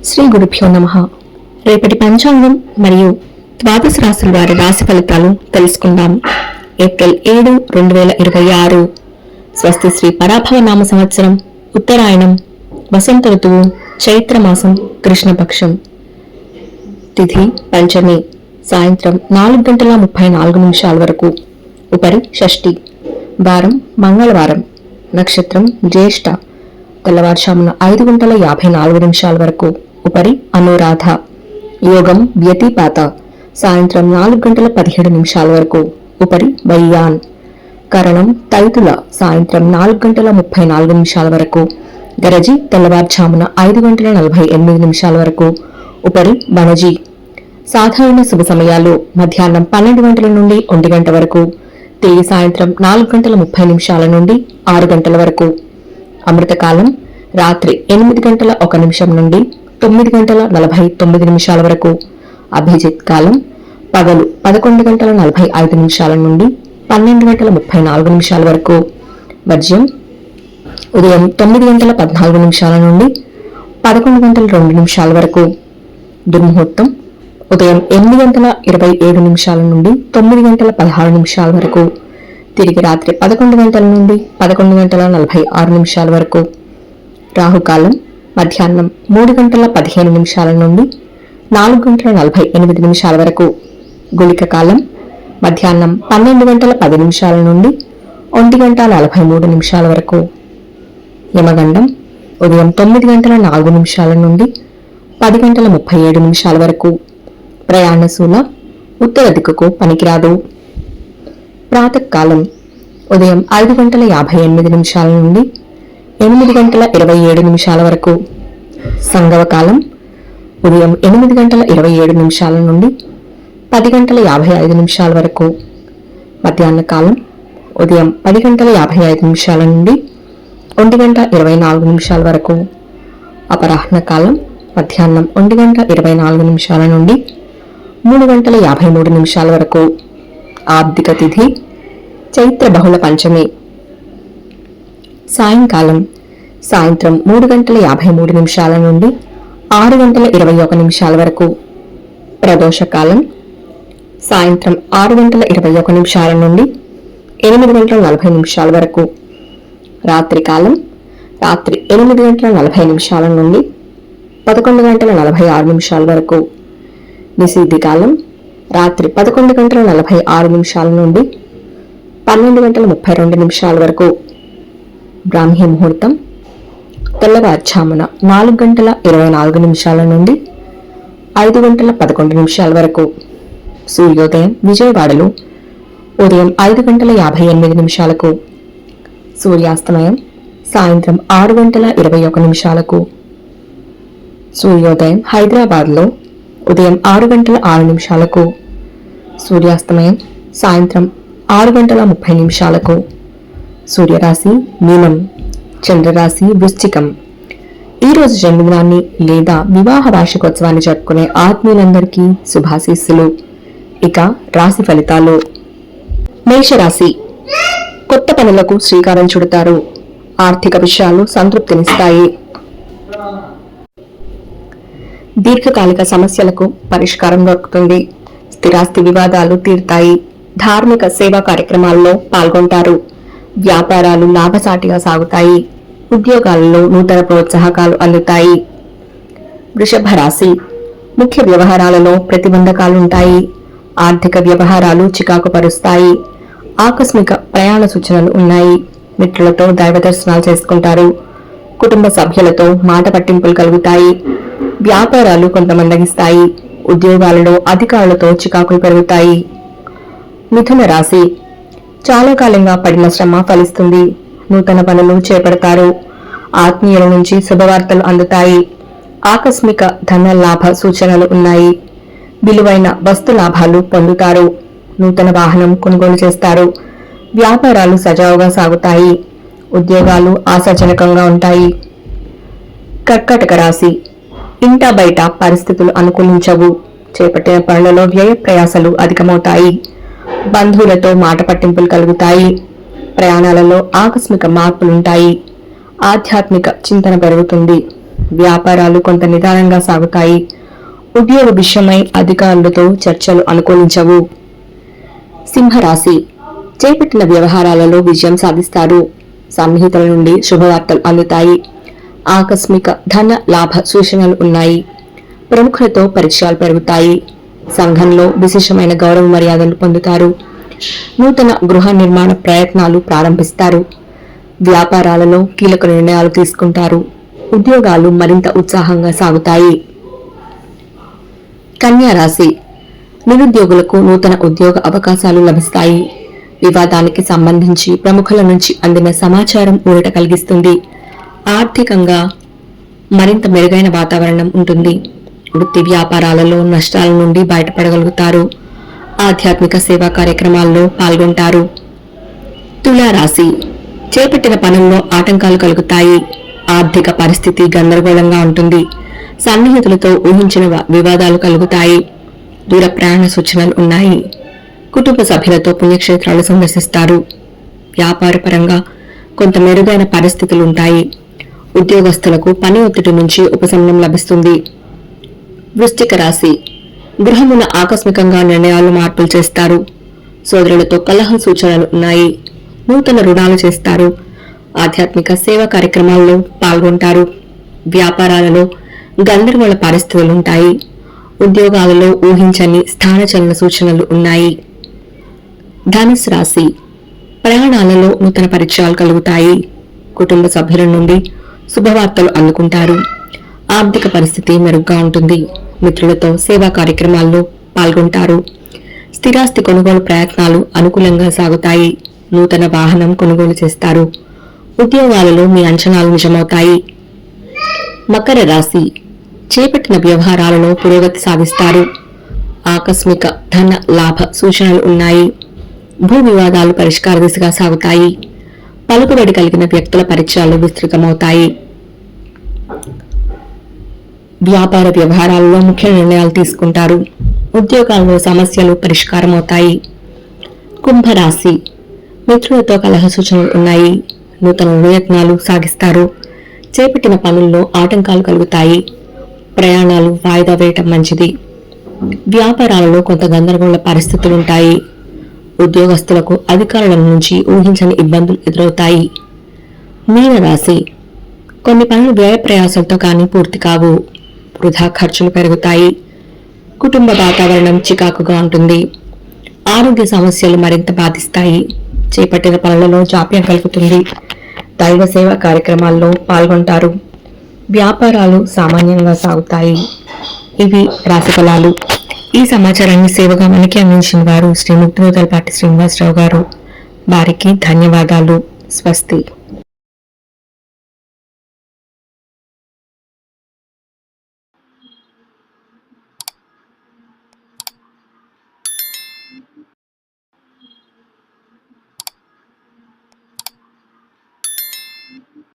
శ్రీ గురుభ్యో నమః. రేపటి పంచాంగం మరియు ద్వాదశ రాశుల వారి రాశి ఫలితాలు తెలుసుకుందాం. ఏప్రిల్ 7, 2026 స్వస్తి శ్రీ పరాభవ నామ సంవత్సరం, ఉత్తరాయణం, వసంత ఋతువు, చైత్రమాసం, కృష్ణపక్షం. తిథి పంచమి, సాయంత్రం 4:34 వరకు. ఉపరి షష్ఠి. వారం మంగళవారం. నక్షత్రం జ్యేష్ఠ. తెల్లవారుజామున 5:54 వరకు. ఉపరి అనురాధ. యోగం వ్యతిపాత. సాయంత్రం 4:17 వరకు. ఉపరి వయ్యాన్. కరణం తైతుల. సాయంత్రం 4:34 వరకు. గరజి తెల్లవారుజామున 5:48 వరకు. ఉపరి బణజి. సాధారణ శుభ సమయాలు మధ్యాహ్నం 12 గంటల నుండి 1 గంట వరకు. తిరిగి సాయంత్రం 4:30 నుండి 6 గంటల వరకు. అమృతకాలం రాత్రి 8:01 నుండి 9:49 వరకు. అభిజిత్ కాలం పగలు 11:45 నుండి 12:34 వరకు. వర్జ్యం ఉదయం 9:14 నుండి 11:02 వరకు. దుర్ముహూర్తం ఉదయం 8:27 నుండి 9:16 వరకు. తిరిగి రాత్రి 11 గంటల నుండి 11:46 వరకు. రాహుకాలం మధ్యాహ్నం 3:15 నుండి 4:48 వరకు. గుళిక కాలం మధ్యాహ్నం 12:10 నుండి 1:43 వరకు. యమగండం ఉదయం 9:04 నుండి 10:37 వరకు. ప్రయాణశూల ఉత్తర దిక్కుకు పనికిరాదు. ప్రాతకాలం ఉదయం 5:58 నుండి 8:27 వరకు. సంగవకాలం ఉదయం 8:27 నుండి 10:55 వరకు. మధ్యాహ్న కాలం ఉదయం 10:55 నుండి 1:24 వరకు. అపరాహ్న కాలం మధ్యాహ్నం 1:24 నుండి 3:53 వరకు. ఆబ్దిక తిథి చైత్ర బహుళ పంచమి. సాయంకాలం సాయంత్రం 3:53 నుండి 6:21 వరకు. ప్రదోషకాలం సాయంత్రం 6:21 నుండి 8:40 వరకు. రాత్రికాలం రాత్రి 8:40 నుండి 11:46 వరకు. నిషిద్ధి కాలం రాత్రి 11:46 నుండి 12:32 వరకు. బ్రాహ్మీ ముహూర్తం తెల్లవారుజామున 4:24 నుండి 5:11 వరకు. సూర్యోదయం విజయవాడలో ఉదయం 5:58 సూర్యాస్తమయం సాయంత్రం 6:21 సూర్యోదయం హైదరాబాద్లో ఉదయం 6:06 సూర్యాస్తమయం సాయంత్రం 6:30 సూర్యరాశి మీనం, చంద్రరాశి వృశ్చికం. ఈరోజు జన్మదినాన్ని లేదా వివాహ వార్షికోత్సవాన్ని జరుపుకునే ఆత్మీయులందరికీ శుభాశీస్సులు. ఇక రాశి ఫలితాలు. మేషరాశి కొత్త పనులకు శ్రీకారం చుడతారు. ఆర్థిక విషయాలు సంతృప్తినిస్తాయి. దీర్ఘకాలిక సమస్యలకు పరిష్కారం దొరుకుతుంది. స్థిరాస్తి వివాదాలు తీరుతాయి. ధార్మిక సేవా కార్యక్రమాల్లో పాల్గొంటారు. వ్యాపారాలు లాభసాటిగా సాగుతాయి. ఉద్యోగాలలో నూతన ప్రోత్సాహకాలు అందుతాయి. వృషభ రాశి ముఖ్య వ్యవహారాలలో ప్రతిబంధకాలుంటాయి. ఆర్థిక వ్యవహారాలు చికాకు పరుస్తాయి. ఆకస్మిక ప్రయాణ సూచనలు ఉన్నాయి. మిత్రులతో దైవ దర్శనాలు చేసుకుంటారు. కుటుంబ సభ్యులతో మాట పట్టింపులు కలుగుతాయి. వ్యాపారాలు కొంత మందగిస్తాయి. ఉద్యోగాలలో అధికారులతో చికాకులు పెరుగుతాయి. మిథున రాశి చాలా కాలంగా పడిన శ్రమ ఫలిస్తుంది. నూతన పనులు చేపడతారు. ఆత్మీయుల నుంచి శుభవార్తలు అందుతాయి. ఆకస్మిక ధన లాభ సూచనలు ఉన్నాయి. విలువైన వస్తు లాభాలు పొందుతారు. నూతన వాహనం కొనుగోలు చేస్తారు. వ్యాపారాలు సజావుగా సాగుతాయి. ఉద్యోగాలు ఆశాజనకంగా ఉంటాయి. కర్కాటక రాశి ఇంటా బయట పరిస్థితులు అనుకూలించవు. చేపట్టిన పనులలో వ్యయ ప్రయాసలు అధికమవుతాయి. బంధువులతో మాట పట్టింపులు కలుగుతాయి. ప్రయాణాలలో ఆకస్మిక మార్పులుంటాయి. ఆధ్యాత్మిక చింతన పెరుగుతుంది. వ్యాపారాలు కొంత నిదానంగా సాగుతాయి. ఉద్యోగ విషయమై అధికారులతో చర్చలు అనుకూలించవు. సింహరాశి చేపట్టిన వ్యవహారాలలో విజయం సాధిస్తారు. సన్నిహితుల నుండి శుభవార్తలు అందుతాయి. ఆకస్మిక ధన లాభ సూచనలు ఉన్నాయి. ప్రముఖులతో పరిచయాలు పెరుగుతాయి. సంఘంలో విశేషమైన గౌరవ మర్యాదలు పొందుతారు. నూతన గృహ నిర్మాణ ప్రయత్నాలు ప్రారంభిస్తారు. వ్యాపారాలలో కీలక నిర్ణయాలు తీసుకుంటారు. ఉద్యోగాలు మరింత ఉత్సాహంగా సాగుతాయి. కన్యా రాశి నిరుద్యోగులకు నూతన ఉద్యోగ అవకాశాలు లభిస్తాయి. వివాదానికి సంబంధించి ప్రముఖుల నుంచి అందిన సమాచారం ఊరట కలిగిస్తుంది. ఆర్థికంగా మరింత మెరుగైన వాతావరణం ఉంటుంది. వృత్తి వ్యాపారాలలో నష్టాల నుండి బయటపడగలుగుతారు. ఆధ్యాత్మిక సేవా కార్యక్రమాల్లో పాల్గొంటారు. తులారాశి చేపట్టిన పనుల్లో ఆటంకాలు కలుగుతాయి. ఆర్థిక పరిస్థితి గందరగోళంగా ఉంటుంది. సన్నిహితులతో ఊహించిన వివాదాలు కలుగుతాయి. దూర ప్రయాణ సూచనలు ఉన్నాయి. కుటుంబ సభ్యులతో పుణ్యక్షేత్రాలు సందర్శిస్తారు. వ్యాపారపరంగా కొంత మెరుగైన పరిస్థితులుంటాయి. ఉద్యోగస్తులకు పని ఒత్తిడి నుంచి ఉపశమనం లభిస్తుంది. వృశ్చిక రాశి గృహమున ఆకస్మికంగా నిర్ణయాలు మార్పులు చేస్తారు. సోదరులతో కలహం సూచనలు ఉన్నాయి. నూతన రుణాలు చేస్తారు. ఆధ్యాత్మిక సేవా కార్యక్రమాల్లో పాల్గొంటారు. వ్యాపారాలలో గందరగోళ పరిస్థితులుంటాయి. ఉద్యోగాలలో ఊహించని స్థానచలన సూచనలు ఉన్నాయి. ధనుసు రాశి ప్రయాణాలలో నూతన పరిచయాలు కలుగుతాయి. కుటుంబ సభ్యుల నుండి శుభవార్తలు అందుకుంటారు. ఆర్థిక పరిస్థితి మెరుగ్గా ఉంటుంది. మిత్రులతో సేవా కార్యక్రమాల్లో పాల్గొంటారు. స్థిరాస్తి కొనుగోలు ప్రయత్నాలు అనుకూలంగా సాగుతాయి. నూతన వాహనం కొనుగోలు చేస్తారు. ఉద్యోగాలలో మీ అంచనాలు నిజమవుతాయి. మకర రాశి చేపట్టిన వ్యవహారాలలో పురోగతి సాధిస్తారు. ఆకస్మిక ధన లాభ సూచనలు ఉన్నాయి. భూ వివాదాలు పరిష్కార దిశగా సాగుతాయి. పలుకుబడి కలిగిన వ్యక్తుల పరిచయాలు విస్తృతమవుతాయి. వ్యాపార వ్యవహారాలలో ముఖ్య నిర్ణయాలు తీసుకుంటారు. ఉద్యోగాల్లో సమస్యలు పరిష్కారమవుతాయి. కుంభరాశి మిత్రులతో కలహ సూచనలు ఉన్నాయి. నూతన ప్రయత్నాలు సాగిస్తారు. చేపట్టిన పనుల్లో ఆటంకాలు కలుగుతాయి. ప్రయాణాలు వాయిదా వేయటం మంచిది. వ్యాపారాలలో కొంత గందరగోళ పరిస్థితులుంటాయి. ఉద్యోగస్తులకు అధికారుల నుంచి ఊహించని ఇబ్బందులు ఎదురవుతాయి. మీనరాశి కొన్ని పనులు వ్యయ ప్రయాసాలతో కానీ పూర్తి కావు. వృధా ఖర్చులు పెరుగుతాయి. కుటుంబ వాతావరణం చికాకుగా ఉంటుంది. ఆరోగ్య సమస్యలు మరింత బాధిస్తాయి. చేపట్టిన పనులలో జాప్యం కలుగుతుంది. దైవ సేవా కార్యక్రమాల్లో పాల్గొంటారు. వ్యాపారాలు సామాన్యంగా సాగుతాయి. ఇవి రాశిఫలాలు. ఈ సమాచారాన్ని సేవగా మనకి అందించిన వారు శ్రీ ముక్తినూతలపాటి శ్రీనివాసరావు గారు. వారికి ధన్యవాదాలు. స్వస్తి.